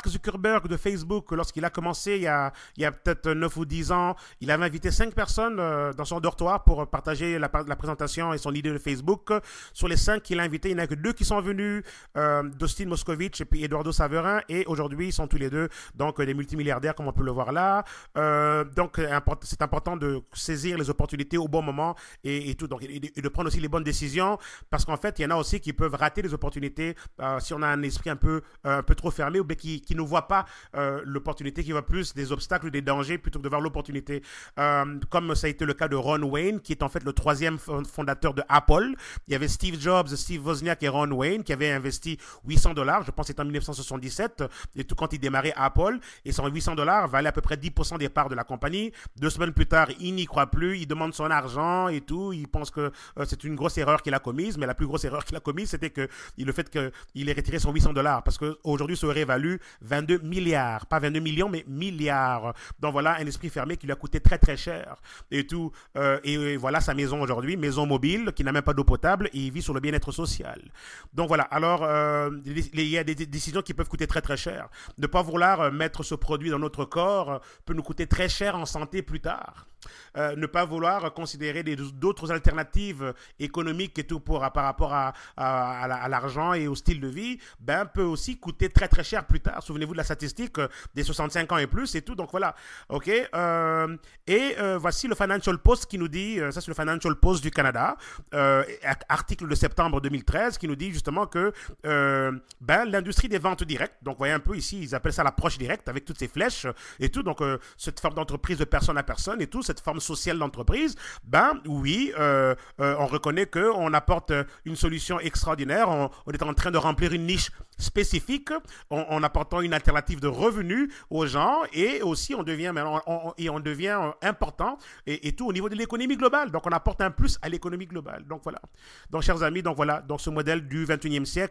Mark Zuckerberg de Facebook, lorsqu'il a commencé il y a peut-être 9 ou 10 ans, il avait invité 5 personnes dans son dortoir pour partager la présentation et son idée de Facebook. Sur les 5 qu'il a invités, il n'y en a que 2 qui sont venus, Dustin Moskovitch et puis Eduardo Saverin, et aujourd'hui ils sont tous les deux donc des multimilliardaires comme on peut le voir là. Donc c'est important de saisir les opportunités au bon moment et tout, donc, et de prendre aussi les bonnes décisions, parce qu'en fait il y en a aussi qui peuvent rater les opportunités si on a un esprit un peu trop fermé, ou bien qui ne voit pas l'opportunité, qui voit plus des obstacles, des dangers plutôt que de voir l'opportunité. Comme ça a été le cas de Ron Wayne, qui est en fait le troisième fondateur de Apple. Il y avait Steve Jobs, Steve Wozniak et Ron Wayne qui avaient investi 800 dollars, je pense que c'était en 1977, et tout quand il démarrait Apple, et son 800 dollars valait à peu près 10% des parts de la compagnie. 2 semaines plus tard, il n'y croit plus, il demande son argent et tout, il pense que c'est une grosse erreur qu'il a commise, mais la plus grosse erreur qu'il a commise, c'était que le fait qu'il ait retiré son 800 dollars, parce qu'aujourd'hui, ça aurait valu 22 milliards, pas 22 millions, mais milliards. Donc voilà, un esprit fermé qui lui a coûté très très cher et tout. Et voilà sa maison aujourd'hui, maison mobile, qui n'a même pas d'eau potable, et il vit sur le bien-être social. Donc voilà, alors il y a des décisions qui peuvent coûter très très cher. Ne pas vouloir mettre ce produit dans notre corps peut nous coûter très cher en santé plus tard. Ne pas vouloir considérer d'autres alternatives économiques et tout par rapport à l'argent et au style de vie, peut aussi coûter très très cher plus tard. Souvenez-vous de la statistique des 65 ans et plus et tout. Donc voilà, ok. Voici le Financial Post qui nous dit, ça c'est le Financial Post du Canada, article de septembre 2013 qui nous dit justement que l'industrie des ventes directes, donc vous voyez un peu ici, ils appellent ça l'approche directe avec toutes ces flèches et tout, donc cette forme d'entreprise de personne à personne et tout, cette forme sociale d'entreprise, oui, on reconnaît qu'on apporte une solution extraordinaire, on est en train de remplir une niche spécifique en apportant une alternative de revenus aux gens, et aussi on devient important et tout au niveau de l'économie globale, donc on apporte un plus à l'économie globale. Donc voilà, donc chers amis, donc voilà, donc ce modèle du 21e siècle